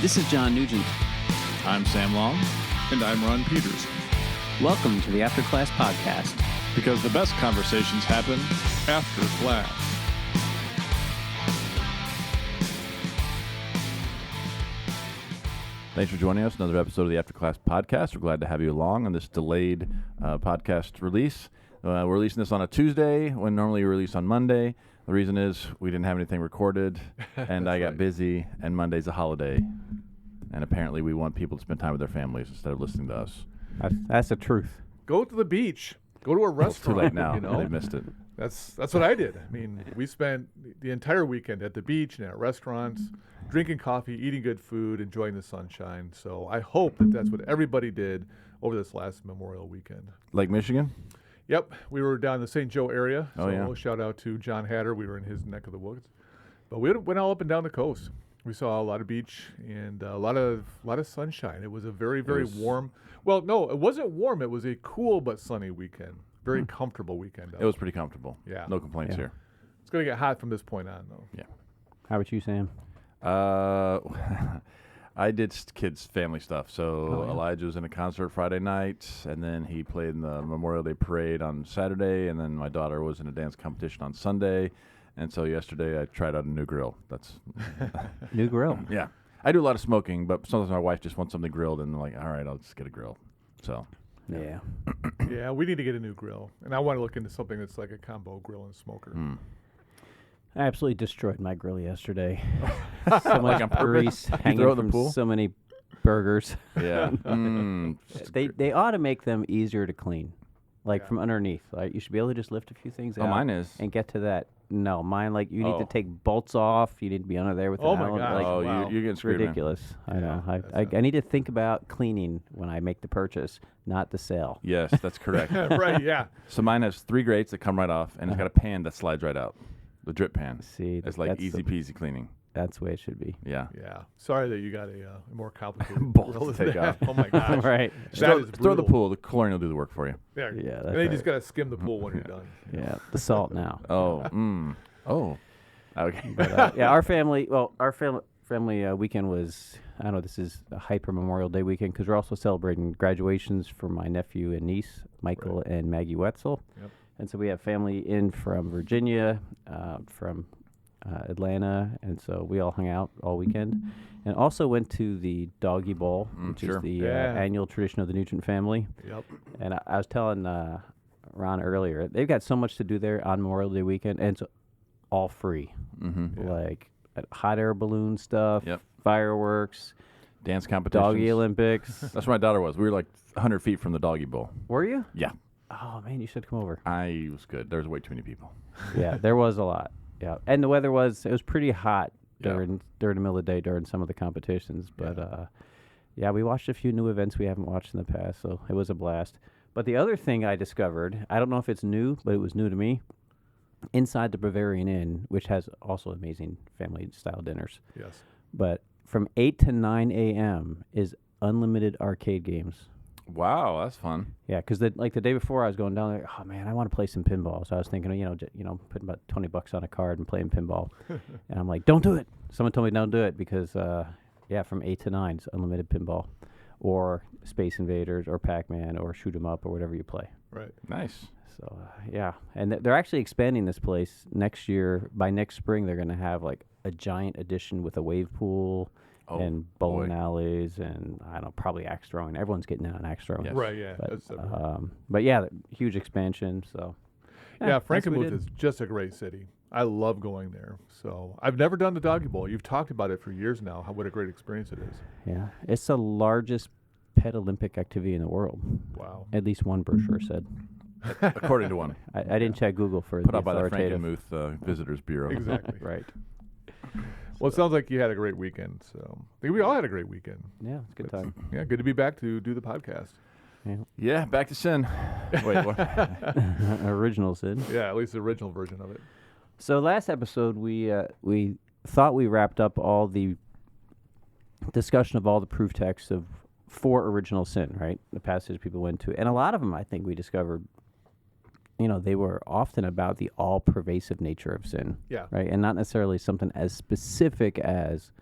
This is John Nugent. I'm Sam Long. And I'm Ron Peters. Welcome to the After Class Podcast. Because the best conversations happen After class. Thanks for joining us. Another episode of the After Class Podcast. We're glad to have you along on this delayed podcast release. We're releasing this on a Tuesday when normally we release on Monday. The reason is we didn't have anything recorded, and I got busy, and Monday's a holiday. And apparently we want people to spend time with their families instead of listening to us. That's the truth. Go to the beach. Go to a Well, it's restaurant. too late now. You know? They missed it. That's what I did. I mean, we spent the entire weekend at the beach and at restaurants, drinking coffee, eating good food, enjoying the sunshine. So I hope that that's what everybody did over this last Memorial weekend. Lake Michigan? Yep, we were down in the St. Joe area. Oh, yeah. Shout out to John Hatter. We were in his neck of the woods. But we went all up and down the coast. We saw a lot of beach and a lot of sunshine. It was a very, very warm. Well, no, it wasn't warm. It was a cool but sunny weekend. Very comfortable weekend. It was pretty comfortable. Yeah. No complaints here. It's going to get hot from this point on, though. Yeah. How about you, Sam? I did kids' family stuff. So Elijah was in a concert Friday night, and then he played in the Memorial Day Parade on Saturday, and then my daughter was in a dance competition on Sunday. And so yesterday I tried out a new grill. That's New grill. yeah. I do a lot of smoking, but sometimes my wife just wants something grilled, and I'm like, all right, I'll just get a grill. So Yeah. Yeah, we need to get a new grill. And I want to look into something that's like a combo grill and smoker. I absolutely destroyed my grill yesterday. So much on purpose? grease You hanging throw it in the from pool? so many burgers. yeah. They ought to make them easier to clean, like from underneath. Like you should be able to just lift a few things out. Mine is. And get to that. No, mine like you need to take bolts off. You need to be under there with. Oh an my Allen, gosh. like, Oh, wow. you're getting it's screwed, man. ridiculous. I know. that's I need to think about cleaning when I make the purchase, not the sale. Yes, that's correct. Right, yeah. So mine has 3 grates that come right off, and it's got a pan that slides right out. The drip pan. See, It's like that's easy peasy cleaning. That's the way it should be. Yeah. Yeah. Sorry that you got a more complicated Bolt grill to than take that. off. Oh, my gosh. Right. Just That throw, is throw the brutal. pool. The chlorine will do the work for you. Yeah. Yeah, that's And then you right. just got to skim the pool when you're done. Yeah, the salt now. Oh. Okay. But, yeah, our family weekend was, I don't know, this is a hyper Memorial Day weekend because we're also celebrating graduations for my nephew and niece, Michael and Maggie Wetzel. Yep. And so we have family in from Virginia, from Atlanta, and so we all hung out all weekend. And also went to the Doggy Bowl, which sure. is the Yeah. annual tradition of the Nugent family. Yep. And I was telling Ron earlier, they've got so much to do there on Memorial Day weekend, and it's all free. Like hot air balloon stuff, Yep. fireworks, Dance competitions. doggy Olympics. That's where my daughter was. We were like 100 feet from the doggy bowl. Were you? Yeah. Oh, man, you should come over. I was good. There was way too many people. Yeah, there was a lot. Yeah, and the weather was pretty hot Yeah. during the middle of the day during some of the competitions. But yeah, we watched a few new events we haven't watched in the past, so it was a blast. But the other thing I discovered, I don't know if it's new, but it was new to me. Inside the Bavarian Inn, which has also amazing family-style dinners, Yes. but from 8 to 9 a.m. is unlimited arcade games. Wow, that's fun. Yeah, because the day before I was going down there, oh man, I want to play some pinball. So I was thinking, putting about $20 on a card and playing pinball. And I'm like, don't do it. Someone told me don't do it because, from 8 to 9 is unlimited pinball, or Space Invaders, or Pac-Man, or Shoot 'em Up, or whatever you play. Right. Nice. So yeah, and they're actually expanding this place next year. By next spring, they're going to have like a giant addition with a wave pool. And bowling alleys, and I don't know, probably axe throwing. Everyone's getting out on axe throwing. Yes. Right, yeah. But yeah, huge expansion. So Yeah, that's what we Frankenmuth did. is just a great city. I love going there. So I've never done the Doggy Bowl. You've talked about it for years now, what a great experience it is. Yeah, it's the largest pet Olympic activity in the world. Wow. At least one brochure said. According to one. I didn't check Google for Put the out by the authoritative. Frankenmuth Visitors Bureau. Exactly. Right. Well, it sounds like you had a great weekend. So I think we all had a great weekend. Yeah, it's a good time. Yeah, good to be back to do the podcast. Yeah, back to sin. Wait, what? Original Sid. Yeah, at least the original version of it. So last episode we thought we wrapped up all the discussion of all the proof texts of 4 original sin, right? The passages people went to, and a lot of them I think we discovered you know, they were often about the all-pervasive nature of sin. Yeah. Right? And not necessarily something as specific as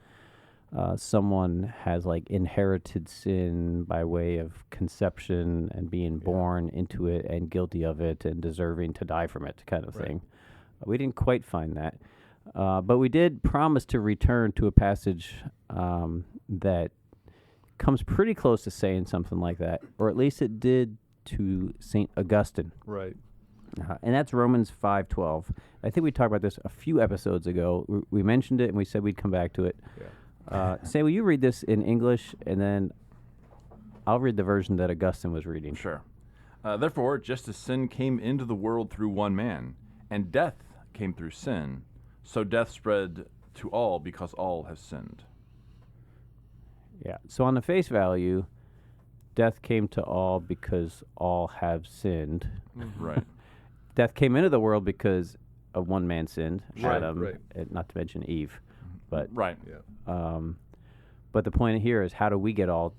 someone has like inherited sin by way of conception and being born into it and guilty of it and deserving to die from it, kind of thing. We didn't quite find that. But we did promise to return to a passage that comes pretty close to saying something like that, or at least it did to St. Augustine. Right. And that's Romans 5:12. I think we talked about this a few episodes ago. We mentioned it and we said we'd come back to it. Yeah. Say, will you read this in English, and then I'll read the version that Augustine was reading. Sure. Therefore, just as sin came into the world through one man, and death came through sin, so death spread to all because all have sinned. Yeah. So on the face value, death came to all because all have sinned. Right. Death came into the world because of one man sinned, Right, Adam, right. and not to mention Eve. But Right. Yeah. but the point here is, how do we get all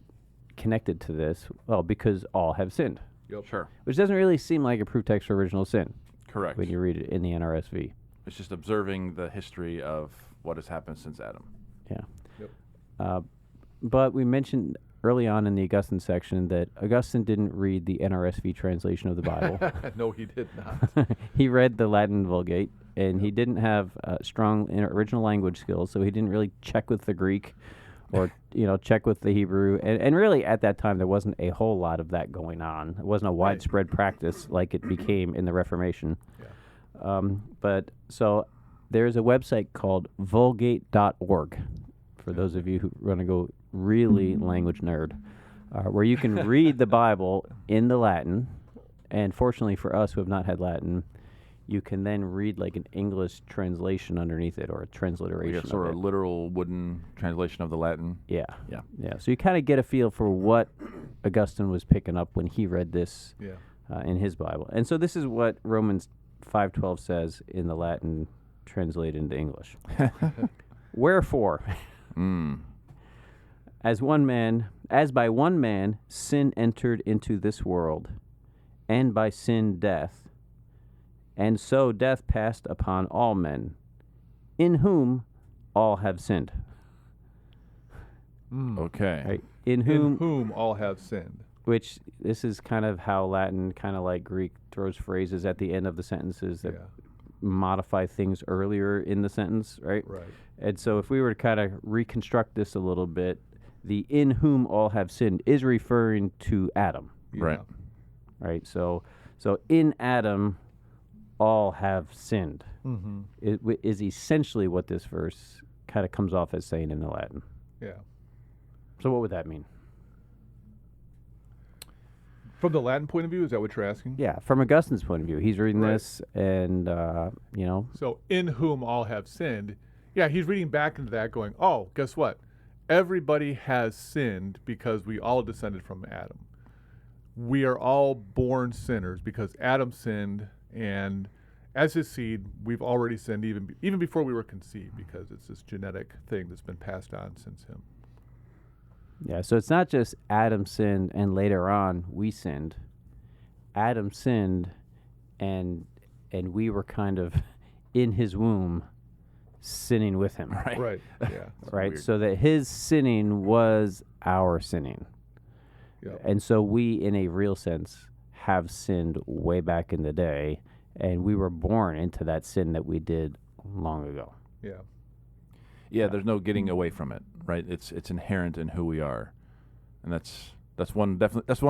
connected to this? Well, because all have sinned, Yep. Sure. which doesn't really seem like a proof text for original sin Correct. when you read it in the NRSV. It's just observing the history of what has happened since Adam. Yeah. Yep. But we mentioned early on in the Augustine section that Augustine didn't read the NRSV translation of the Bible. No, he did not. He read the Latin Vulgate, and he didn't have strong original language skills, so he didn't really check with the Greek or check with the Hebrew. And really, at that time, there wasn't a whole lot of that going on. It wasn't a widespread practice like it became in the Reformation. Yeah. But so there's a website called vulgate.org, for those of you who want to go really language nerd, where you can read the Bible in the Latin. And fortunately for us who have not had Latin, you can then read like an English translation underneath it, or a transliteration. Like a sort of of it. literal wooden translation of the Latin. Yeah. Yeah. Yeah. So you kind of get a feel for what Augustine was picking up when he read this Yeah. in his Bible. And so this is what Romans 5:12 says in the Latin translated into English. Wherefore, as by one man sin entered into this world, and by sin death, and so death passed upon all men, in whom all have sinned. Okay. Right? In whom all have sinned. Which this is kind of how Latin, kind of like Greek, throws phrases at the end of the sentences that modify things earlier in the sentence, right? Right. And so if we were to kind of reconstruct this a little bit, the in whom all have sinned is referring to Adam, Right. right? So in Adam, all have sinned. Mm-hmm. Is essentially what this verse kind of comes off as saying in the Latin. Yeah. So what would that mean? From the Latin point of view, is that what you're asking? Yeah, from Augustine's point of view, he's reading Right. this, and So, in whom all have sinned. Yeah, he's reading back into that going, oh, guess what? Everybody has sinned because we all descended from Adam. We are all born sinners because Adam sinned, and as his seed, we've already sinned even before we were conceived, because it's this genetic thing that's been passed on since him. Yeah, so it's not just Adam sinned and later on we sinned. Adam sinned, and we were kind of in his womb sinning with him. Right. Right. Yeah. Right? Weird. So that his sinning was our sinning. Yeah. And so we, in a real sense, have sinned way back in the day, and we were born into that sin that we did long ago. Yeah. Yeah, there's no getting away from it, right? It's inherent in who we are, and that's one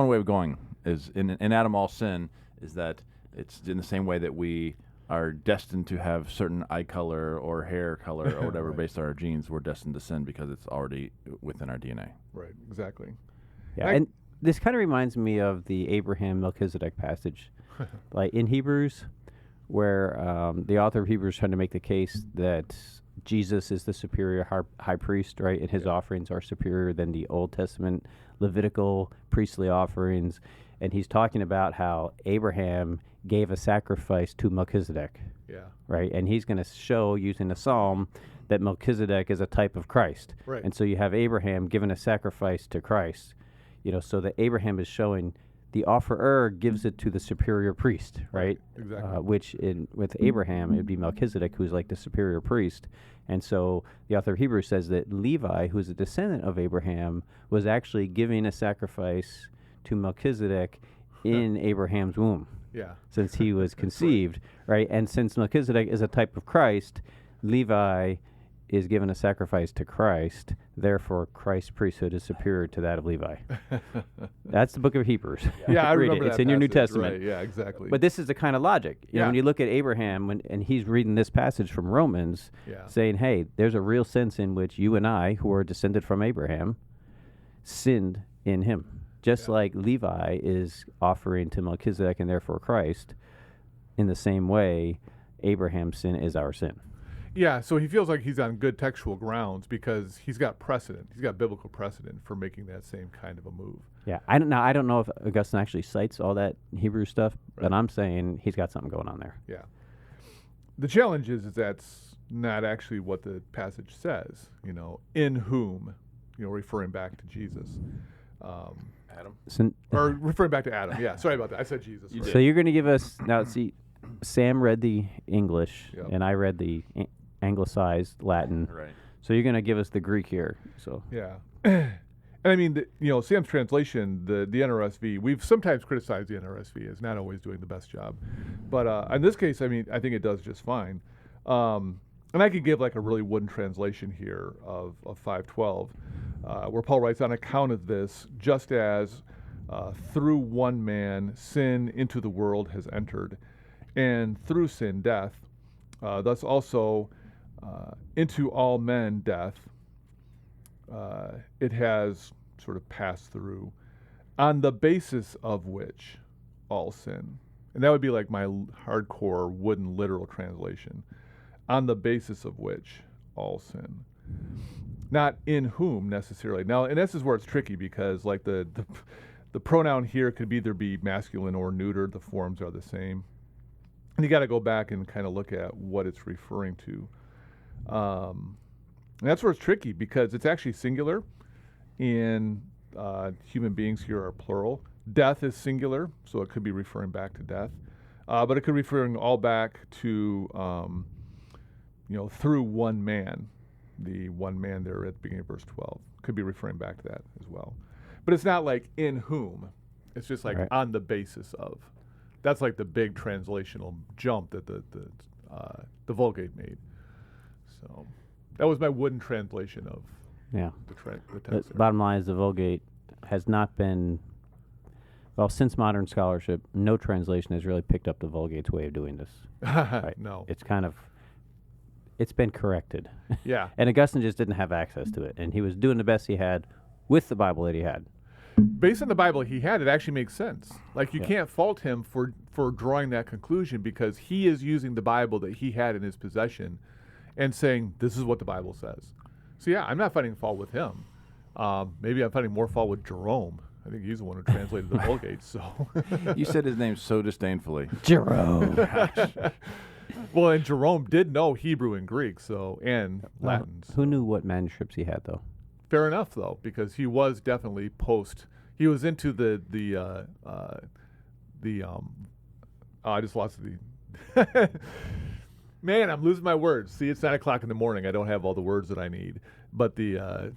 way of going. Is in Adam all sin is that it's in the same way that we are destined to have certain eye color or hair color or whatever Right. based on our genes. We're destined to sin because it's already within our DNA. Right. Exactly. Yeah, and this kind of reminds me of the Abraham Melchizedek passage, like in Hebrews, where the author of Hebrews is trying to make the case that Jesus is the superior high priest, right? And his offerings are superior than the Old Testament Levitical priestly offerings. And he's talking about how Abraham gave a sacrifice to Melchizedek, Yeah. right? And he's going to show, using a psalm, that Melchizedek is a type of Christ. Right. And so you have Abraham giving a sacrifice to Christ, so that Abraham is showing the offerer gives it to the superior priest, right? Exactly. Which with Abraham, it would be Melchizedek, who's like the superior priest. And so the author of Hebrews says that Levi, who is a descendant of Abraham, was actually giving a sacrifice to Melchizedek in Abraham's womb. Yeah. Since he was conceived, right? And since Melchizedek is a type of Christ, Levi is given a sacrifice to Christ. Therefore, Christ's priesthood is superior to that of Levi. That's the book of Hebrews. Yeah, I Read remember it. It's that in your New passage, Testament. Right. Yeah, exactly. But this is the kind of logic. You know, Yeah. when you look at Abraham, and he's reading this passage from Romans, Yeah. saying, hey, there's a real sense in which you and I, who are descended from Abraham, sinned in him. Just like Levi is offering to Melchizedek and therefore Christ, in the same way, Abraham's sin is our sin. Yeah, so he feels like he's on good textual grounds because he's got precedent. He's got biblical precedent for making that same kind of a move. Yeah, I don't know if Augustine actually cites all that Hebrew stuff, but I'm saying he's got something going on there. Yeah. The challenge is that's not actually what the passage says, in whom, referring back to Jesus. Adam. Or referring back to Adam. Yeah, sorry about that. I said Jesus. You right. So you're going to give us, now see, Sam read the English, Yep. and I read the anglicized Latin. Right. So you're going to give us the Greek here. So Yeah. And I mean, Sam's translation, the NRSV, we've sometimes criticized the NRSV as not always doing the best job. But in this case, I mean, I think it does just fine. And I could give like a really wooden translation here of 5:12, where Paul writes, on account of this, just as through one man sin into the world has entered, and through sin death, thus also into all men death, it has sort of passed through, on the basis of which all sin. And that would be like my hardcore wooden literal translation. On the basis of which all sin. Not in whom necessarily. Now, and this is where it's tricky because like the pronoun here could either be masculine or neuter. The forms are the same. And you got to go back and kind of look at what it's referring to. And that's where it's tricky because it's actually singular, and human beings here are plural. Death is singular, so it could be referring back to death. But it could be referring all back to, through one man. The one man there at the beginning of verse 12. Could be referring back to that as well. But it's not like in whom. It's just like on the basis of. That's like the big translational jump that the Vulgate made. So that was my wooden translation of the text. The bottom line is the Vulgate has not been, well, since modern scholarship, no translation has really picked up the Vulgate's way of doing this. Right? No. It's been corrected. Yeah. And Augustine just didn't have access to it, and he was doing the best he had with the Bible that he had. Based on the Bible he had, it actually makes sense. Like you can't fault him for drawing that conclusion because he is using the Bible that he had in his possession and saying, this is what the Bible says. So yeah, I'm not finding fault with him. Maybe I'm finding more fault with Jerome. I think he's the one who translated the Vulgate. So You said his name so disdainfully. Jerome. well, and Jerome did know Hebrew and Greek, and Latin. Who knew what manuscripts he had, though? Fair enough, though, because he was definitely he was into I just lost the. Man, I'm losing my words. See, it's 9 o'clock in the morning. I don't have all the words that I need. But the.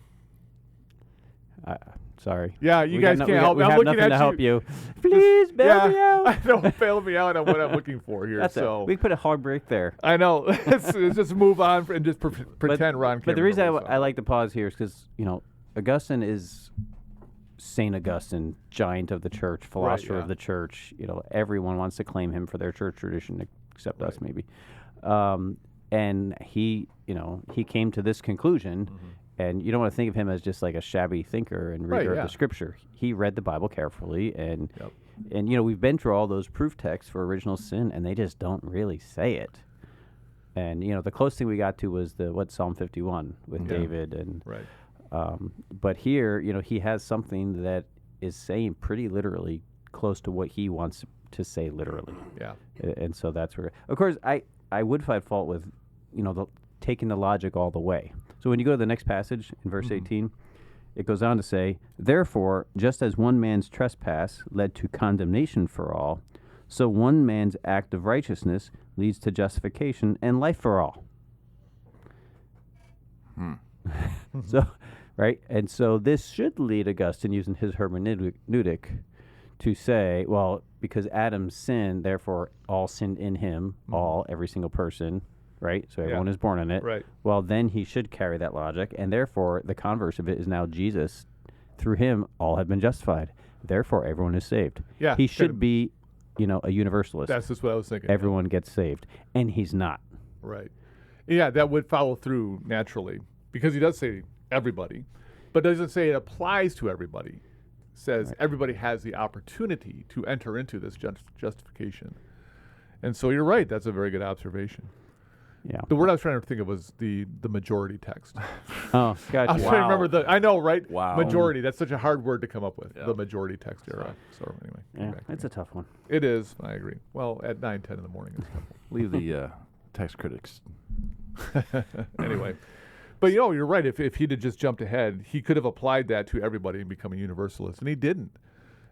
Sorry. Yeah, you guys can't help me. I'm looking nothing at to help you. Please bail me out. I don't bail me out on what I'm looking for here. That's so it. We put a hard break there. I know. Let's just move on and just pretend Ron can't. But the reason remember I like to pause here is because, Augustine is St. Augustine, giant of the church, philosopher of the church. Everyone wants to claim him for their church tradition, except us maybe. And he came to this conclusion, and you don't want to think of him as just like a shabby thinker and reader of the Scripture. He read the Bible carefully, and we've been through all those proof texts for original sin, and they just don't really say it. And the closest thing we got to was Psalm 51 with David, and but here he has something that is saying pretty literally close to what he wants to say literally. Yeah, and so that's where, of course, I would find fault with taking the logic all the way. So when you go to the next passage in verse 18, it goes on to say, therefore, just as one man's trespass led to condemnation for all, so one man's act of righteousness leads to justification and life for all. So, right? And so this should lead Augustine, using his hermeneutic, to say, well, because Adam sinned, therefore all sinned in him, every single person, right? So everyone is born in it. Right. Well, then he should carry that logic, and therefore the converse of it is now Jesus. Through him, all have been justified. Therefore, everyone is saved. Yeah, he should be, a universalist. That's just what I was thinking. Everyone gets saved, and he's not. Right. Yeah, that would follow through naturally because he does say everybody, but doesn't say it applies to everybody. Says everybody has the opportunity to enter into this justification. And so you're right. That's a very good observation. Yeah. The word I was trying to think of was the majority text. Oh, gotcha. I was trying to remember I know, right? Wow. Majority. That's such a hard word to come up with. Yeah. The majority text era. So anyway. Yeah, it's a tough one. It is. I agree. Well, at 9, 10 in the morning, it's tough. Leave the text critics. Anyway. But, you're right. If he'd have just jumped ahead, he could have applied that to everybody and become a universalist, and he didn't.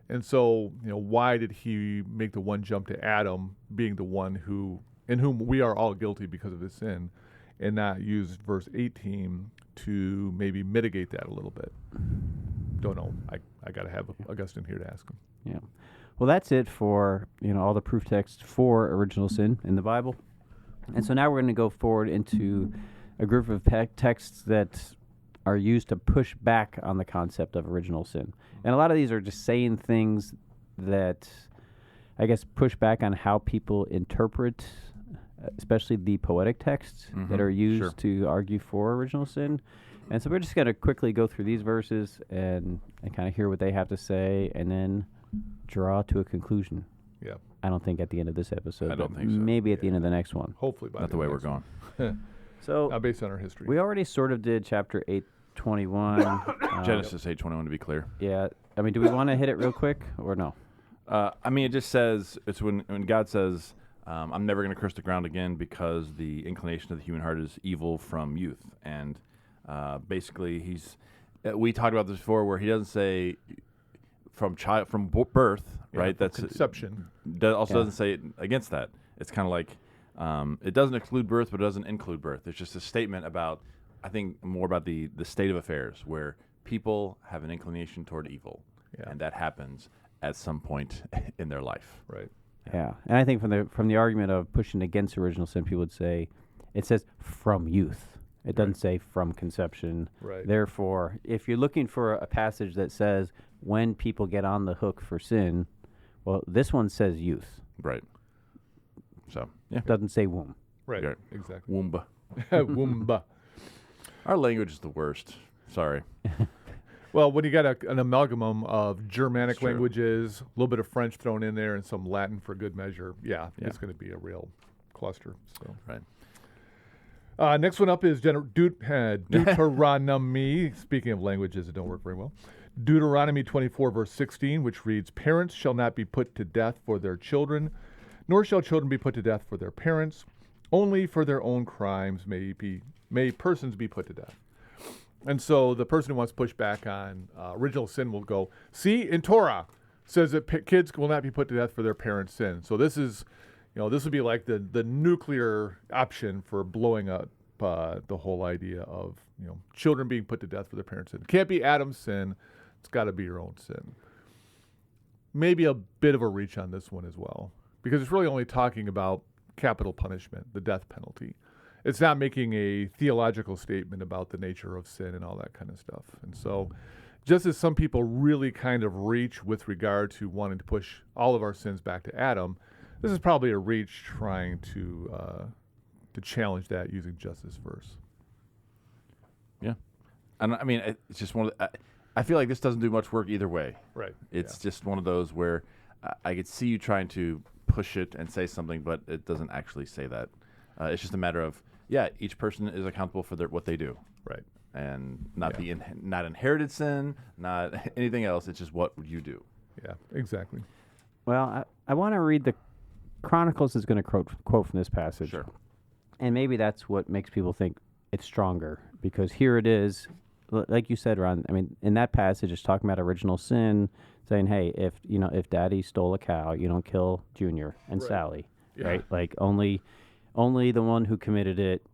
And so, why did he make the one jump to Adam being the one in whom we are all guilty because of his sin, and not use verse 18 to maybe mitigate that a little bit? Don't know. I got to have Augustine here to ask him. Yeah. Well, that's it for, all the proof texts for original sin in the Bible. And so now we're going to go forward into a group of texts that are used to push back on the concept of original sin. And a lot of these are just saying things that, I guess, push back on how people interpret, especially the poetic texts that are used to argue for original sin. And so we're just going to quickly go through these verses and kind of hear what they have to say and then draw to a conclusion. Yeah. I don't think at the end of this episode. I don't think so. Maybe at the end of the next one. Hopefully by Not the way we're going. So Not based on our history. we already sort of did chapter 8:21. Genesis 8:21 to be clear. Yeah. I mean, do we want to hit it real quick or no? It just says, it's when God says, I'm never going to curse the ground again because the inclination of the human heart is evil from youth. And basically, we talked about this before where he doesn't say from birth, right? That's conception. Doesn't say it against that. It's kind of like, it doesn't exclude birth, but it doesn't include birth. It's just a statement about, I think, more about the state of affairs where people have an inclination toward evil. Yeah. And that happens at some point in their life. Right. Yeah. And I think from the argument of pushing against original sin, people would say it says from youth. It doesn't say from conception. Right. Therefore, if you're looking for a passage that says when people get on the hook for sin, well, this one says youth. Right. So, yeah. It doesn't say womb. Right. Yeah. Exactly. Woomba. Woomba. Our language is the worst. Sorry. Well, when you got an amalgam of Germanic True. languages, a little bit of French thrown in there, and some Latin for good measure, it's going to be a real cluster. So. Right. Next one up is Deuteronomy. Speaking of languages that don't work very well. Deuteronomy 24, verse 16, which reads, "Parents shall not be put to death for their children, nor shall children be put to death for their parents. Only for their own crimes may persons be put to death." And so the person who wants to push back on original sin will go, see, in Torah says that kids will not be put to death for their parents' sin. So this is, this would be like the nuclear option for blowing up the whole idea of, children being put to death for their parents' sin. It can't be Adam's sin. It's got to be your own sin. Maybe a bit of a reach on this one as well, because it's really only talking about capital punishment, the death penalty. It's not making a theological statement about the nature of sin and all that kind of stuff. And so just as some people really kind of reach with regard to wanting to push all of our sins back to Adam, this is probably a reach trying to challenge that using just this verse. Yeah. And I mean, it's just one of the, I feel like this doesn't do much work either way. Right. It's just one of those where I could see you trying to push it and say something, but it doesn't actually say that. It's just a matter of, each person is accountable for what they do. Right. And not not inherited sin, not anything else. It's just what you do. Yeah, exactly. Well, I want to read the Chronicles is going to quote from this passage. Sure. And maybe that's what makes people think it's stronger, because here it is like you said, Ron, I mean, in that passage, it's talking about original sin, saying, hey, if Daddy stole a cow, you don't kill Junior and Right. Sally, Yeah. right? Like only the one who committed it,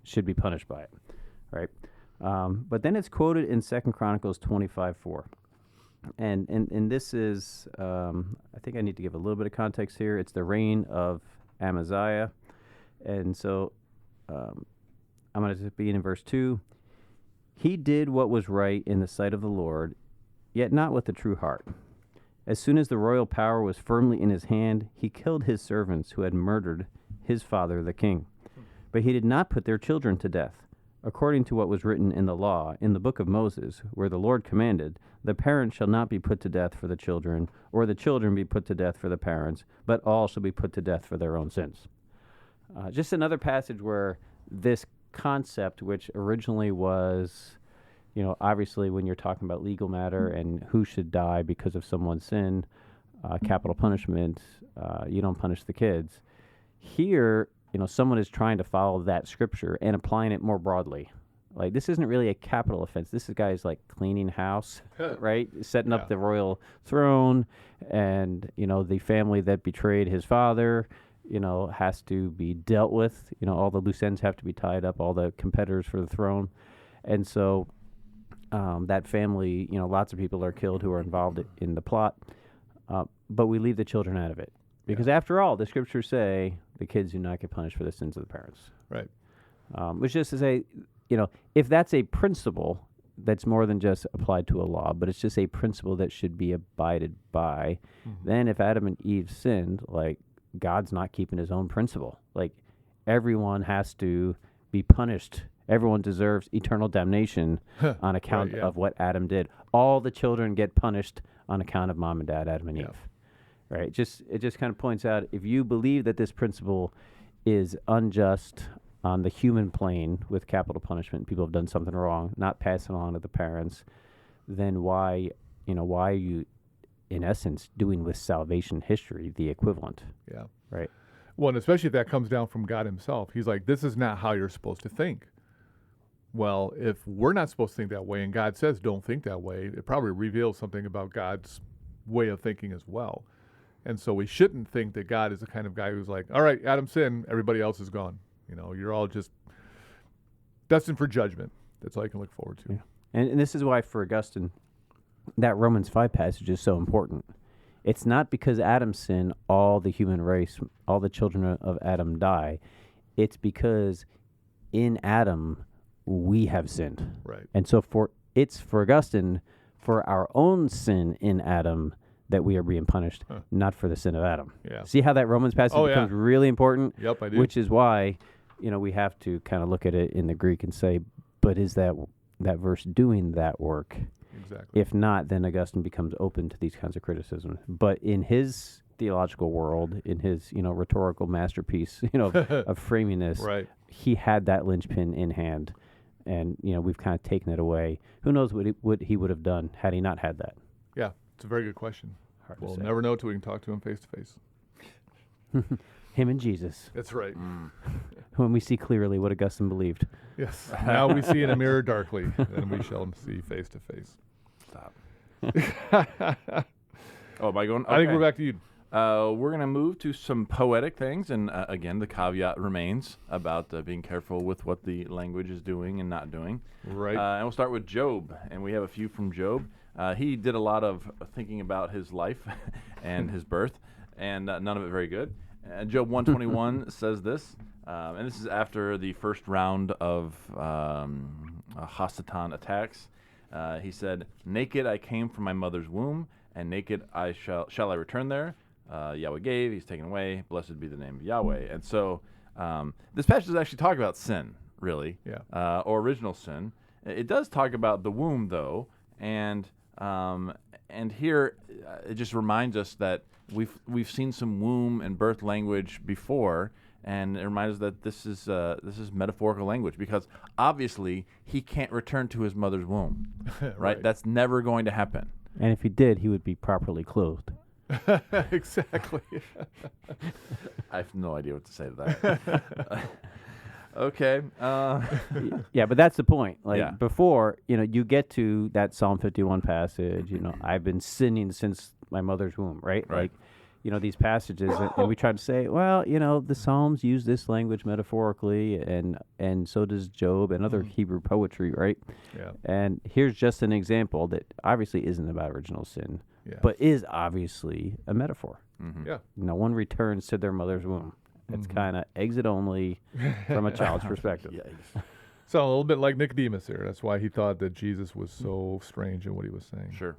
should be punished by it, right? But then it's quoted in 2 Chronicles 25:4. And this is, I think I need to give a little bit of context here. It's the reign of Amaziah. And so I'm going to begin in verse 2. He did what was right in the sight of the Lord, yet not with a true heart. As soon as the royal power was firmly in his hand, he killed his servants who had murdered his father the king. But he did not put their children to death, according to what was written in the law, in the book of Moses, where the Lord commanded, the parent shall not be put to death for the children, or the children be put to death for the parents, but all shall be put to death for their own sins. Just another passage where this concept, which originally was, obviously when you're talking about legal matter and who should die because of someone's sin, capital punishment, you don't punish the kids. Here, someone is trying to follow that scripture and applying it more broadly. Like, this isn't really a capital offense. This guy's like cleaning house, right? Setting up the royal throne, and, the family that betrayed his father, has to be dealt with. All the loose ends have to be tied up, all the competitors for the throne. And so that family, lots of people are killed who are involved in the plot, but we leave the children out of it. Because after all, the scriptures say the kids do not get punished for the sins of the parents. Right. Which is to say, if that's a principle that's more than just applied to a law, but it's just a principle that should be abided by, then if Adam and Eve sinned, like, God's not keeping his own principle. Like, everyone has to be punished. Everyone deserves eternal damnation on account of what Adam did. All the children get punished on account of mom and dad, Adam and Eve. Right? It just kind of points out, if you believe that this principle is unjust on the human plane with capital punishment, people have done something wrong, not passing on to the parents, then why are you, in essence, doing with salvation history the equivalent? Yeah. Right. Well, and especially if that comes down from God himself. He's like, this is not how you're supposed to think. Well, if we're not supposed to think that way and God says don't think that way, it probably reveals something about God's way of thinking as well. And so we shouldn't think that God is the kind of guy who's like, all right, Adam sinned, everybody else is gone. You're all just destined for judgment. That's all you can look forward to. Yeah. And this is why, for Augustine, that Romans 5 passage is so important. It's not because Adam sinned, all the human race, all the children of Adam die. It's because in Adam, we have sinned. Right. And so for Augustine, for our own sin in Adam, that we are being punished, not for the sin of Adam. Yeah. See how that Romans passage becomes really important? Yep, I do. Which is why, we have to kind of look at it in the Greek and say, but is that verse doing that work? Exactly. If not, then Augustine becomes open to these kinds of criticisms. But in his theological world, in his, rhetorical masterpiece, of framing this, Right. he had that linchpin in hand. And, we've kind of taken it away. Who knows what he would have done had he not had that? Yeah, it's a very good question. Hard to We'll say. never know till we can talk to him face to face. Him and Jesus. That's right. When we see clearly what Augustine believed. Yes. Now we see in a mirror darkly, and we shall see face to face. Stop. Oh, am I going? I think we're back to you. We're going to move to some poetic things. And again, the caveat remains about being careful with what the language is doing and not doing. Right. And we'll start with Job. And we have a few from Job. He did a lot of thinking about his life and his birth, and none of it very good. Job 121 says this, and this is after the first round of Hasatan attacks. He said, "Naked I came from my mother's womb, and naked I shall I return there. Yahweh gave, he's taken away. Blessed be the name of Yahweh." And so this passage is actually talking about sin, really, or original sin. It does talk about the womb, though, and here it just reminds us that we've seen some womb and birth language before, and it reminds us that this is metaphorical language, because obviously he can't return to his mother's womb, right? That's never going to happen. And if he did, he would be properly clothed. Exactly. I have no idea what to say to that. Okay. Yeah, but that's the point. Like Yeah. before, you get to that Psalm 51 passage, I've been sinning since my mother's womb, right? Right. Like, these passages, and we try to say, well, the Psalms use this language metaphorically, and so does Job and other Hebrew poetry, right? Yeah. And here's just an example that obviously isn't about original sin, Yeah. but is obviously a metaphor. Yeah. No one returns to their mother's womb. It's kind of exit only from a child's perspective. So a little bit like Nicodemus here. That's why he thought that Jesus was so strange in what he was saying. Sure.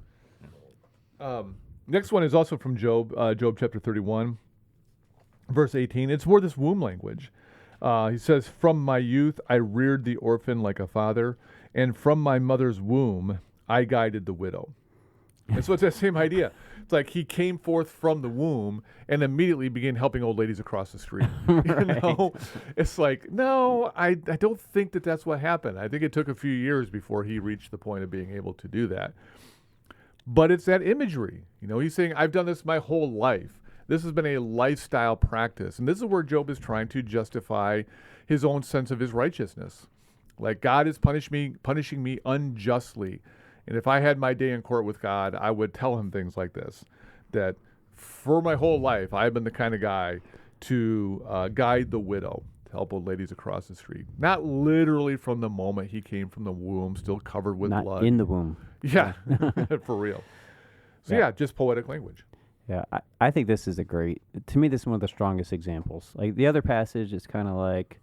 Next one is also from Job, Job chapter 31, verse 18. It's more this womb language. He says, "From my youth I reared the orphan like a father, and from my mother's womb I guided the widow." And so it's that same idea. It's like he came forth from the womb and immediately began helping old ladies across the street. It's like, no, I don't think that's what happened. I think it took a few years before he reached the point of being able to do that. But it's that imagery. He's saying, I've done this my whole life. This has been a lifestyle practice. And this is where Job is trying to justify his own sense of his righteousness. Like, God is punishing me unjustly. And if I had my day in court with God, I would tell him things like this, that for my whole life, I've been the kind of guy to guide the widow, to help old ladies across the street. Not literally from the moment he came from the womb, still covered with Not blood. in the womb. Yeah, for real. So yeah, just poetic language. Yeah, I think this is to me, this is one of the strongest examples. Like the other passage is kind of like,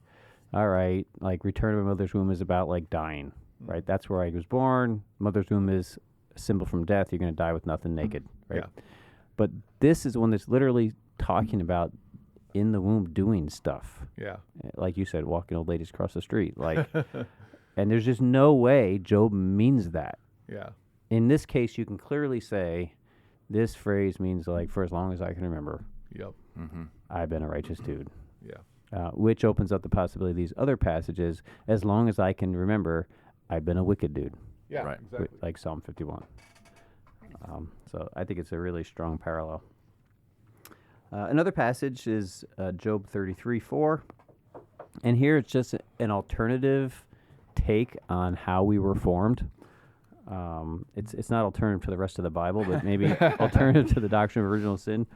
all right, like return to my mother's womb is about like dying, right? That's where I was born. Mother's womb is a symbol from death. You're going to die with nothing, naked, right? Yeah. But this is one that's literally talking about in the womb doing stuff. Yeah. Like you said, walking old ladies across the street. Like, and there's just no way Job means that. Yeah. In this case, you can clearly say this phrase means like, for as long as I can remember, Yep. I've been a righteous dude. Yeah. Which opens up the possibility of these other passages, as long as I can remember, I've been a wicked dude. Yeah. Right. Exactly. Like Psalm 51. So I think it's a really strong parallel. Another passage is Job 33:4. And here it's just an alternative take on how we were formed. It's not alternative to the rest of the Bible, but maybe alternative to the doctrine of original sin.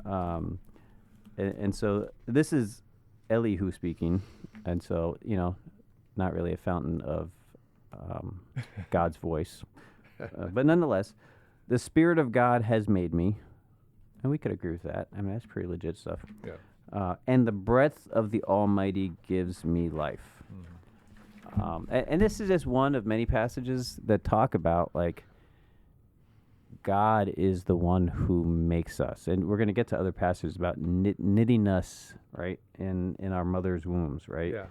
And so this is Elihu speaking, and so not really a fountain of God's voice, but nonetheless, the Spirit of God has made me, and we could agree with that. I mean, that's pretty legit stuff. Yeah. And the breath of the Almighty gives me life. And this is just one of many passages that talk about like God is the one who makes us, and we're going to get to other passages about knitting us right in our mother's wombs, right? Yeah.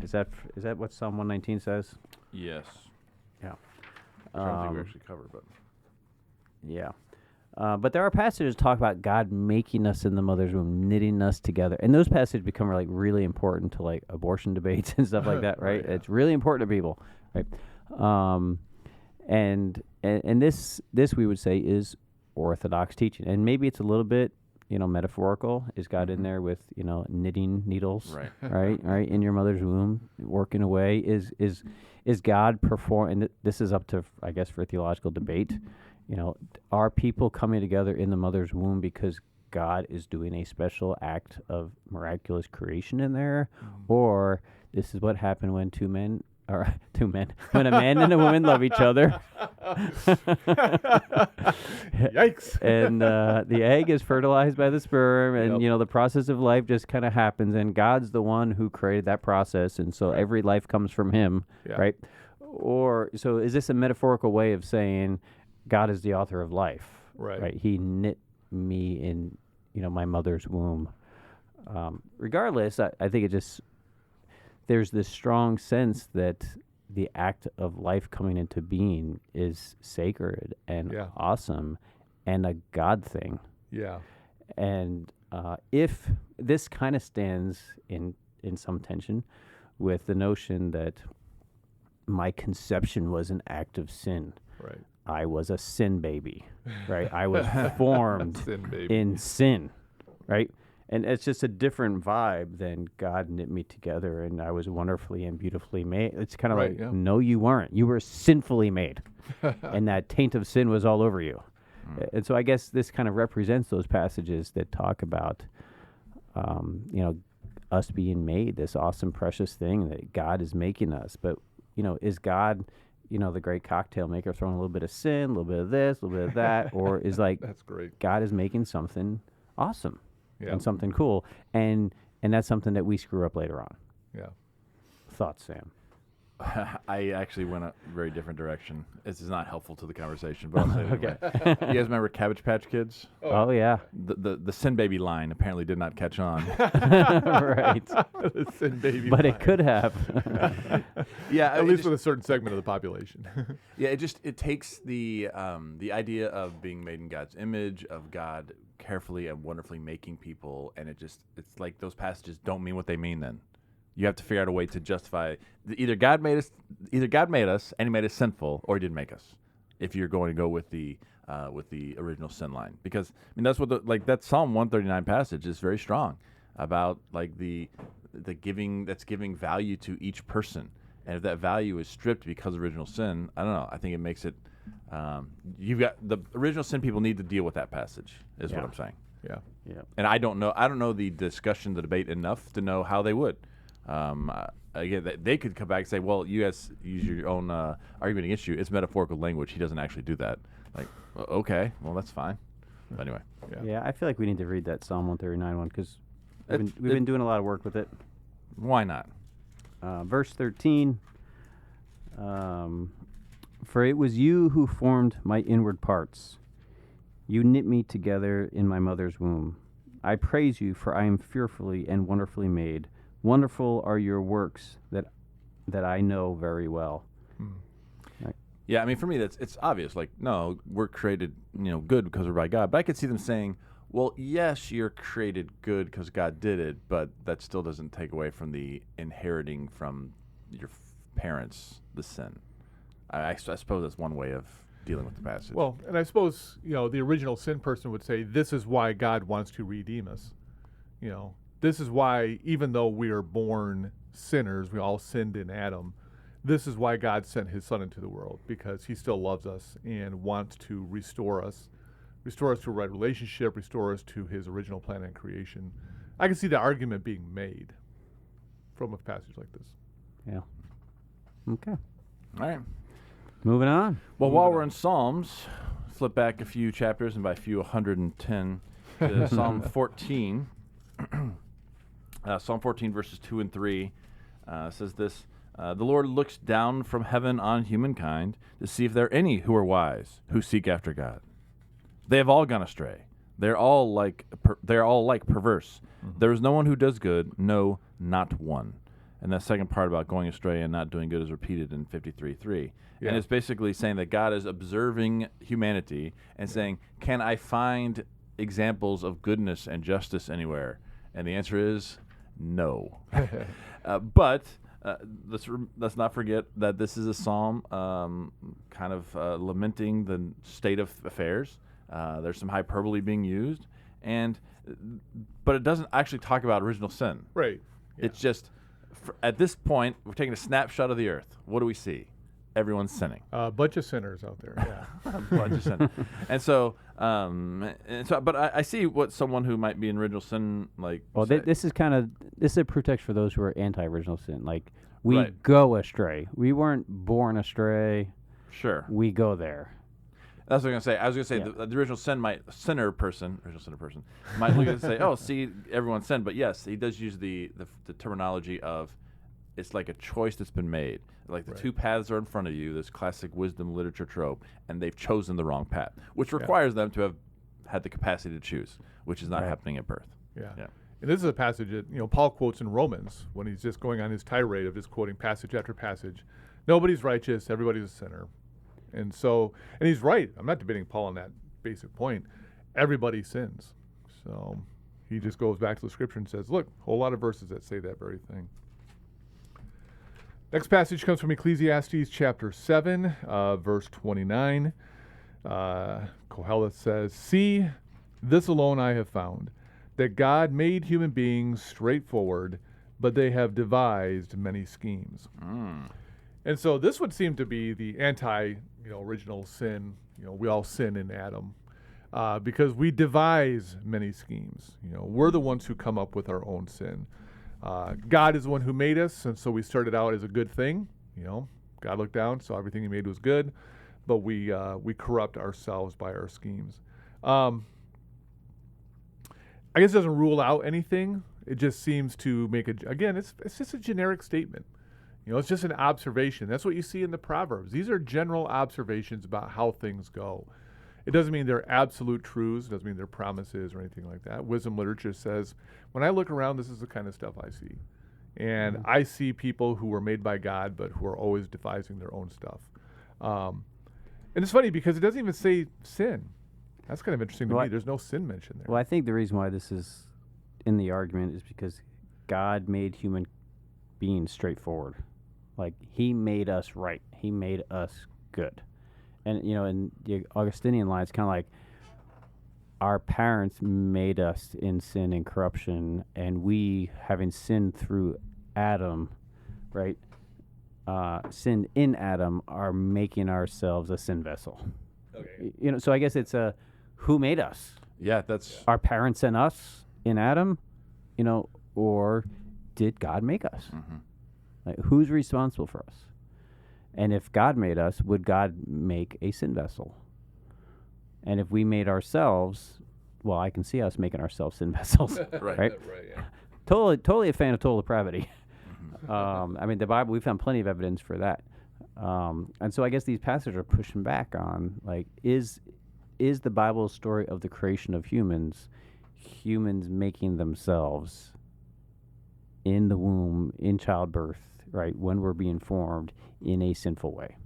Is that what Psalm 119 says? Yes. Yeah. I don't think we actually covered, but Yeah. But there are passages that talk about God making us in the mother's womb, knitting us together. And those passages become like really important to like abortion debates and stuff like that, right? Right, yeah. It's really important to people, right? And this we would say is Orthodox teaching. And maybe it's a little bit, metaphorical. Is God in there with, knitting needles, Right. right, in your mother's womb, working away? Is God and this is up to, I guess, for theological debate. Are people coming together in the mother's womb because God is doing a special act of miraculous creation in there? Or this is what happened when when a man and a woman love each other. Yikes. And the egg is fertilized by the sperm, and, the process of life just kind of happens, and God's the one who created that process, and so every life comes from him, right? Or, so is this a metaphorical way of saying God is the author of life? Right. He knit me in, my mother's womb. Regardless, I think there's this strong sense that the act of life coming into being is sacred and awesome and a God thing. Yeah. And if this kind of stands in some tension with the notion that my conception was an act of sin. Right. I was a sin baby, right? I was formed Sin baby. in sin, right? And it's just a different vibe than God knit me together and I was wonderfully and beautifully made. It's kind of Right, like, yeah. no, you weren't. You were sinfully made. And that taint of sin was all over you. And so I guess this kind of represents those passages that talk about, us being made, this awesome, precious thing that God is making us. But, is God, the great cocktail maker throwing a little bit of sin, a little bit of this, a little bit of that? Or is like, That's great. God is making something awesome Yeah. and something cool. And that's something that we screw up later on. Yeah. Thoughts, Sam? I actually went a very different direction. This is not helpful to the conversation, but I'll say it anyway. You guys remember Cabbage Patch Kids? Oh, yeah. The Sin Baby line apparently did not catch on. Right. The sin baby. But line. it could have. Yeah, At least with a certain segment of the population. yeah. It takes the idea of being made in God's image, of God carefully and wonderfully making people, and it's like those passages don't mean what they mean. Then you have to figure out a way to justify either God made us and He made us sinful, or He didn't make us. If you're going to go with the original sin line, because that's what that Psalm 139 passage is very strong about, like the giving value to each person, and if that value is stripped because of original sin, I don't know. I think it makes it. You've got the original sin people need to deal with that passage. Is what Yeah. I'm saying. Yeah. Yeah. And I don't know the discussion, the debate enough to know how they would. Again, they could come back and say, well, you guys use your own argument against you. It's metaphorical language. He doesn't actually do that. Like, okay, well, that's fine. But anyway. Yeah, I feel like we need to read that Psalm 139 one because we've been doing a lot of work with it. Why not? Verse 13, for it was you who formed my inward parts. You knit me together in my mother's womb. I praise you, for I am fearfully and wonderfully made. Wonderful are your works that I know very well. Yeah, for me, it's obvious. Like, no, we're created, good because we're by God. But I could see them saying, well, yes, you're created good because God did it, but that still doesn't take away from the inheriting from your parents the sin. I suppose that's one way of dealing with the passage. Well, and I suppose, the original sin person would say, this is why God wants to redeem us. This is why, even though we are born sinners, we all sinned in Adam, this is why God sent His Son into the world, because He still loves us and wants to restore us to a right relationship, restore us to His original plan and creation. I can see the argument being made from a passage like this. Yeah. Okay. All right. Moving on. Well, while we're in Psalms, flip back a few chapters, and by a few 110, to Psalm 14. Psalm 14, verses 2 and 3 says this, the Lord looks down from heaven on humankind to see if there are any who are wise, who seek after God. They have all gone astray. They're all like perverse. Mm-hmm. There is no one who does good, no, not one. And that second part about going astray and not doing good is repeated in 53:3. Yeah. And it's basically saying that God is observing humanity and saying, can I find examples of goodness and justice anywhere? And the answer is no. But let's not forget that this is a psalm kind of lamenting the state of affairs. There's some hyperbole being used, but it doesn't actually talk about original sin. Right. Yeah. It's just, at this point, we're taking a snapshot of the earth. What do we see? Everyone's sinning. A bunch of sinners out there, yeah. A bunch of sin. And so, but I see what someone who might be in original sin, like. Well, this is a pretext for those who are anti-original sin. Like, we Right. go astray. We weren't born astray. Sure. We go there. That's what I was going to say. I was going to say Yeah. the original sin original sinner person might look at it and say, oh, see, everyone sinned. But yes, he does use the terminology of it's like a choice that's been made. Like the Right. two paths are in front of you, this classic wisdom literature trope, and they've chosen the wrong path, which requires them to have had the capacity to choose, which is not Right. happening at birth. Yeah. Yeah. And this is a passage that Paul quotes in Romans when he's just going on his tirade of just quoting passage after passage. Nobody's righteous, everybody's a sinner. And he's right. I'm not debating Paul on that basic point. Everybody sins. So he just goes back to the scripture and says, look, a whole lot of verses that say that very thing. Next passage comes from Ecclesiastes chapter 7, verse 29. Kohelet says, see, this alone I have found. that God made human beings straightforward, but they have devised many schemes. And so this would seem to be the original sin. We all sin in Adam because we devise many schemes. We're the ones who come up with our own sin. God is the one who made us, and so we started out as a good thing. God looked down, saw everything he made was good, but we corrupt ourselves by our schemes. I guess it doesn't rule out anything. It just seems to make it's just a generic statement. It's just an observation. That's what you see in the Proverbs. These are general observations about how things go. It doesn't mean they're absolute truths. It doesn't mean they're promises or anything like that. Wisdom literature says, when I look around, this is the kind of stuff I see. And I see people who were made by God, but who are always devising their own stuff. And it's funny because it doesn't even say sin. That's kind of interesting to me. There's no sin mentioned there. Well, I think the reason why this is in the argument is because God made human beings straightforward. Like, he made us right. He made us good. And, in the Augustinian line, it's kind of like our parents made us in sin and corruption, and we, having sinned through Adam, right, sinned in Adam, are making ourselves a sin vessel. Okay. So I guess it's who made us? Yeah, that's... Our parents and us in Adam, or did God make us? Mm-hmm. Like, who's responsible for us? And if God made us, would God make a sin vessel? And if we made ourselves, well, I can see us making ourselves sin vessels, right? Right, yeah. Totally a fan of total depravity. The Bible, we found plenty of evidence for that. And so I guess these passages are pushing back on, like, is the Bible a story of the creation of humans making themselves in the womb, in childbirth, right, when we're being formed in a sinful way?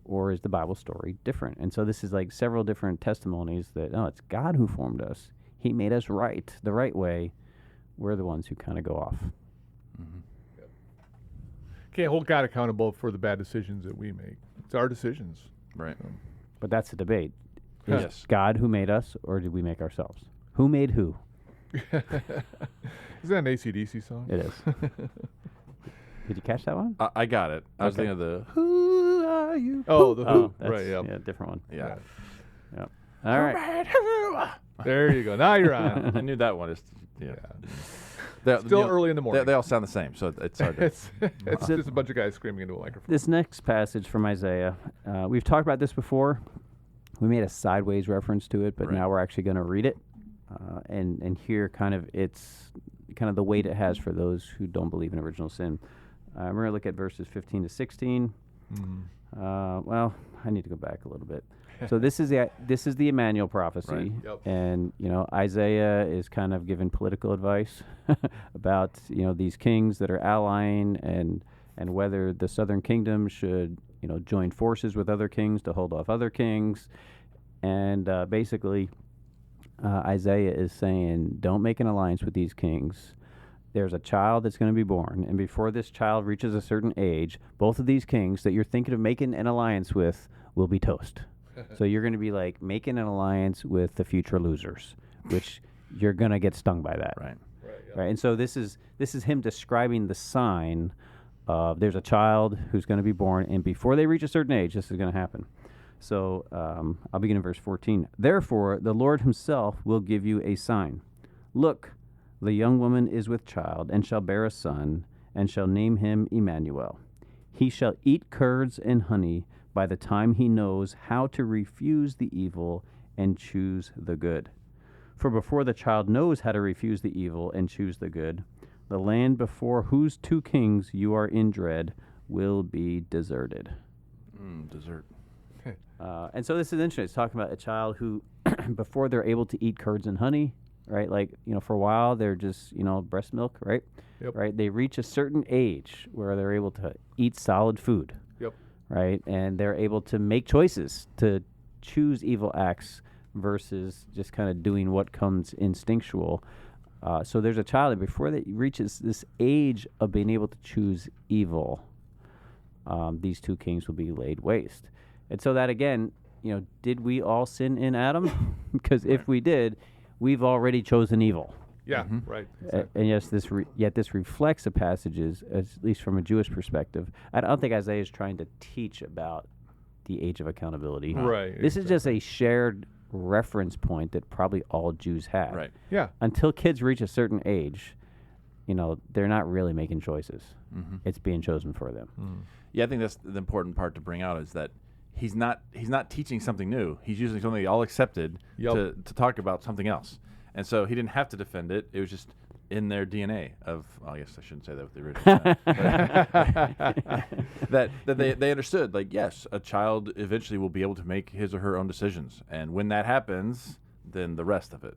Or is the Bible story different? And so this is like several different testimonies that, it's God who formed us. He made us right, the right way. We're the ones who kind of go off. Mm-hmm. Can't hold God accountable for the bad decisions that we make. It's our decisions. Right. But that's the debate. Is Yes. God who made us, or did we make ourselves? Who made who? Is that an AC/DC song? It is. Did you catch that one? I got it. I was Okay. thinking of the Who Are You? Oh, the Who. That's, Right, yeah. yeah, different one. Yeah. Yep. All right. There you go. Now you're on. I knew that one. Yeah. Still early in the morning. They all sound the same, so it's hard to... it's just a bunch of guys screaming into a microphone. This next passage from Isaiah, we've talked about this before. We made a sideways reference to it, but now we're actually going to read it and hear kind of the weight it has for those who don't believe in original sin. We're going to look at verses 15 to 16. Well, I need to go back a little bit. So this is the Emmanuel prophecy, Right. Yep. and Isaiah is kind of giving political advice about these kings that are allying and whether the southern kingdom should join forces with other kings to hold off other kings, and basically Isaiah is saying, don't make an alliance with these kings. There's a child that's going to be born, and before this child reaches a certain age, both of these kings that you're thinking of making an alliance with will be toast. So you're going to be like making an alliance with the future losers, which you're going to get stung by that. Right. Right. And so this is him describing the sign of there's a child who's going to be born, and before they reach a certain age, this is going to happen. So I'll begin in verse 14. Therefore, the Lord himself will give you a sign. Look, the young woman is with child, and shall bear a son, and shall name him Emmanuel. He shall eat curds and honey by the time he knows how to refuse the evil and choose the good. For before the child knows how to refuse the evil and choose the good, the land before whose two kings you are in dread will be deserted. Dessert. And so this is interesting. It's talking about a child who, before they're able to eat curds and honey, right? Like, for a while they're just, breast milk, right? Yep. Right? They reach a certain age where they're able to eat solid food. Yep. Right? And they're able to make choices to choose evil acts versus just kind of doing what comes instinctual. So there's a child that before that reaches this age of being able to choose evil, these two kings will be laid waste. And so that again, did we all sin in Adam? Because if we did, we've already chosen evil. Yeah, right. And yes, yet this reflects the passages, at least from a Jewish perspective. I don't think Isaiah is trying to teach about the age of accountability. Right. This is just a shared reference point that probably all Jews had. Right. Yeah. Until kids reach a certain age, they're not really making choices. It's being chosen for them. Yeah, I think that's the important part to bring out is that he's not teaching something new. He's using something they all accepted to talk about something else. And so he didn't have to defend it. It was just in their DNA of, well, I guess I shouldn't say that with the original. that they understood, like, yes, a child eventually will be able to make his or her own decisions. And when that happens, then the rest of it.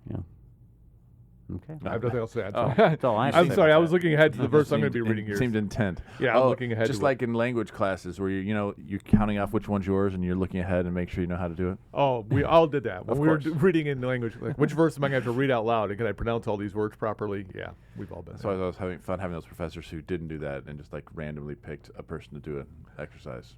Yeah. Okay. I have nothing else to add. That's all I have to I'm say sorry, about I was looking ahead to the verse I'm going to be reading here. Seemed intent. Yeah, I'm looking ahead just to like in language classes where you're counting off which one's yours and you're looking ahead and make sure you know how to do it. Oh, we all did that. When Of we were course. reading in language, like, which verse am I going to have to read out loud? And can I pronounce all these words properly? Yeah, we've all been So I was having fun having those professors who didn't do that and just like randomly picked a person to do an exercise.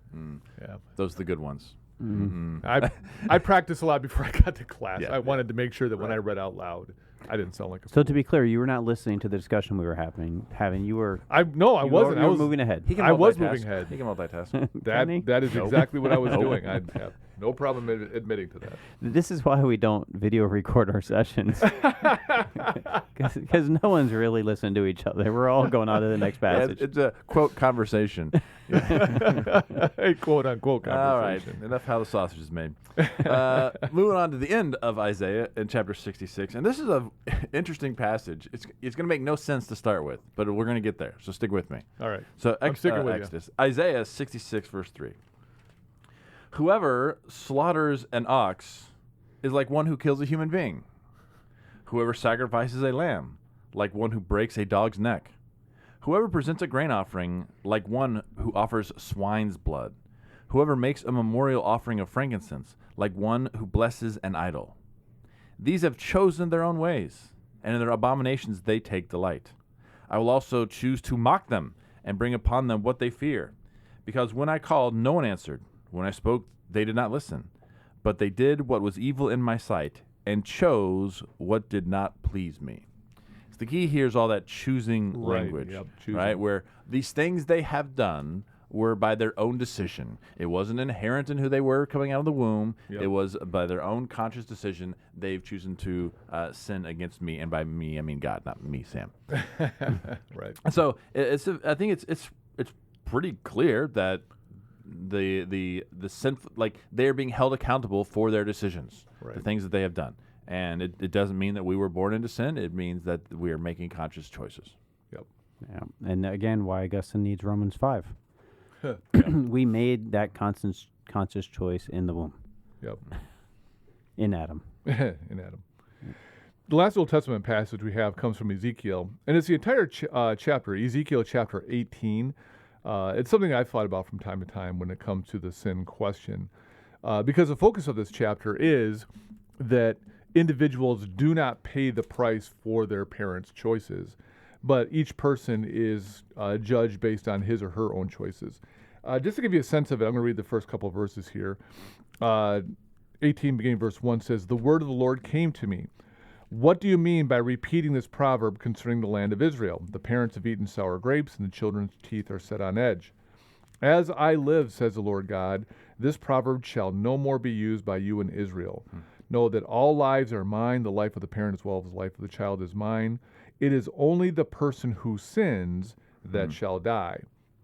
Yeah. Those are the good ones. I practiced a lot before I got to class. Yeah. I wanted to make sure that when I read out loud, I didn't sound like a So fool. to be clear, you were not listening to the discussion we were having. You were. I wasn't. You I were was moving ahead. He can I was multitask. moving ahead. He can multitask. Can he? That is exactly what I was doing. I have no problem admitting to that. This is why we don't video record our sessions, because no one's really listening to each other. We're all going on to the next Yeah, passage. it's a quote conversation. A quote unquote All right, conversation. enough how the sausage is made. Moving on to the end of Isaiah in chapter 66, and this is an interesting passage. It's going to make no sense to start with, but we're going to get there. So stick with me. All right. So I'm sticking with you. Exodus, Isaiah 66 verse 3. Whoever slaughters an ox is like one who kills a human being. Whoever sacrifices a lamb, like one who breaks a dog's neck. Whoever presents a grain offering, like one who offers swine's blood. Whoever makes a memorial offering of frankincense, like one who blesses an idol. These have chosen their own ways, and in their abominations they take delight. I will also choose to mock them and bring upon them what they fear. Because when I called, no one answered. When I spoke, they did not listen. But they did what was evil in my sight and chose what did not please me. So the key here is all that choosing language, choosing. right? Where these things they have done were by their own decision. It wasn't inherent in who they were coming out of the womb. Yep. It was by their own conscious decision they've chosen to sin against me. And by me, I mean God, not me, Sam. Right. And so I think it's pretty clear that the sinful, like, they're being held accountable for their decisions, Right. the things that they have done. And it doesn't mean that we were born into sin. It means that we are making conscious choices. Yep. Yeah. And again, why Augustine needs Romans 5. We made that conscious choice in the womb, Yep. in Adam. In Adam. The last Old Testament passage we have comes from Ezekiel, and it's the entire chapter, Ezekiel chapter 18. It's something I've thought about from time to time when it comes to the sin question, because the focus of this chapter is that individuals do not pay the price for their parents' choices, but each person is judged based on his or her own choices. Just to give you a sense of it, I'm going to read the first couple of verses here. 18, beginning verse 1 says, "The word of the Lord came to me. What do you mean by repeating this proverb concerning the land of Israel? The parents have eaten sour grapes, and the children's teeth are set on edge. As I live, says the Lord God, this proverb shall no more be used by you in Israel. Know that all lives are mine, the life of the parent as well as the life of the child is mine. It is only the person who sins that shall die."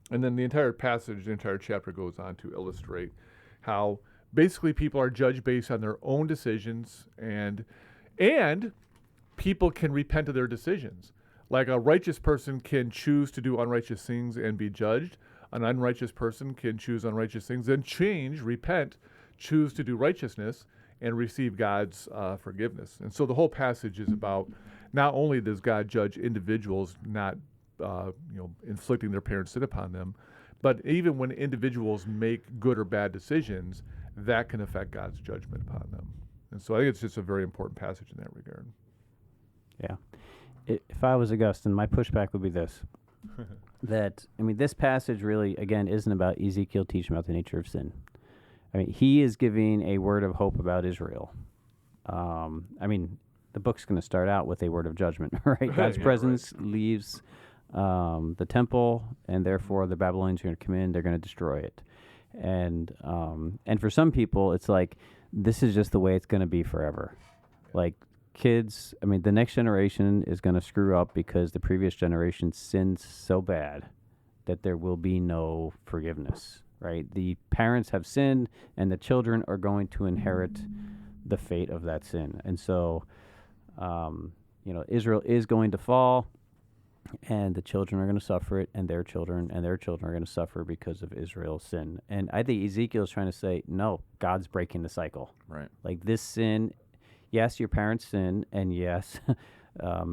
And then the entire passage, the entire chapter goes on to illustrate how basically people are judged based on their own decisions, and people can repent of their decisions. Like a righteous person can choose to do unrighteous things and be judged. An unrighteous person can choose unrighteous things and repent, choose to do righteousness, and receive God's forgiveness. And so the whole passage is about not only does God judge individuals not inflicting their parents' sin upon them, but even when individuals make good or bad decisions, that can affect God's judgment upon them. And so I think it's just a very important passage in that regard. Yeah. If I was Augustine, my pushback would be this. This passage really, again, isn't about Ezekiel teaching about the nature of sin. He is giving a word of hope about Israel. I mean, the book's going to start out with a word of judgment, right? God's Yeah, presence leaves the temple, and therefore the Babylonians are going to come in. They're going to destroy it, and for some people, it's like this is just the way it's going to be forever. Like kids, I mean, the next generation is going to screw up because the previous generation sinned so bad that there will be no forgiveness, right? The parents have sinned, and the children are going to inherit the fate of that sin. And so, Israel is going to fall, and the children are going to suffer it, and their children are going to suffer because of Israel's sin. And I think Ezekiel is trying to say, no, God's breaking the cycle. Right. Like this sin, yes, your parents sin, and yes,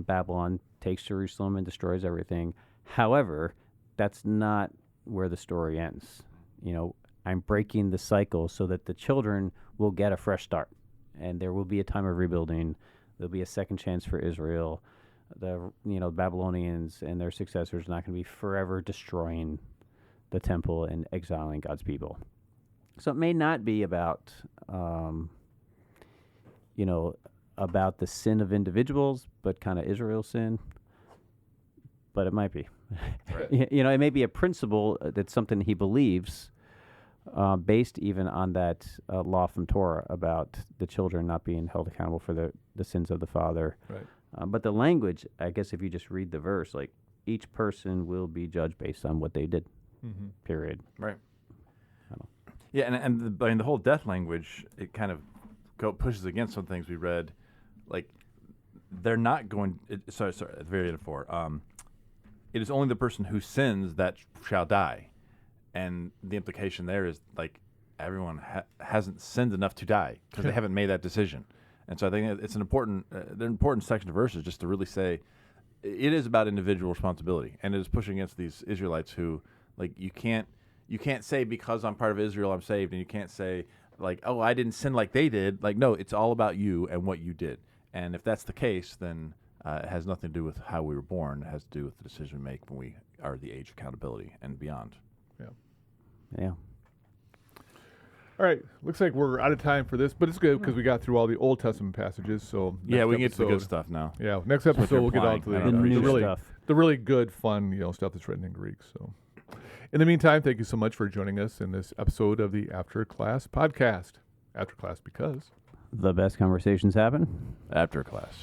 Babylon takes Jerusalem and destroys everything. However, that's not where the story ends. I'm breaking the cycle so that the children will get a fresh start, and there will be a time of rebuilding. There'll be a second chance for Israel. The Babylonians and their successors are not going to be forever destroying the temple and exiling God's people. So it may not be about about the sin of individuals, but kind of Israel's sin. But it might be. Right. It may be a principle that's something he believes, based even on that law from Torah about the children not being held accountable for the sins of the father. Right. But the language, I guess, if you just read the verse, like each person will be judged based on what they did. Mm-hmm. Period. Right. Yeah, and the whole death language, it kind of pushes against some things we read, like they're not going. Sorry, at the very end of 4. It is only the person who sins that shall die, and the implication there is like everyone hasn't sinned enough to die because they haven't made that decision. And so I think it's an important section of verses just to really say it is about individual responsibility, and it is pushing against these Israelites who, like, you can't say because I'm part of Israel I'm saved, and you can't say like, oh, I didn't sin like they did. Like, no, it's all about you and what you did. And if that's the case, then it has nothing to do with how we were born. It has to do with the decision we make when we are the age of accountability and beyond. Yeah. All right, looks like we're out of time for this, but it's good because we got through all the Old Testament passages. So Yeah, next we can get to the good episode- stuff now. Yeah, next episode we'll get on to applying. the The new really stuff. the really good, fun, stuff that's written in Greek. So, in the meantime, thank you so much for joining us in this episode of the After Class podcast. After Class because The best conversations happen After class.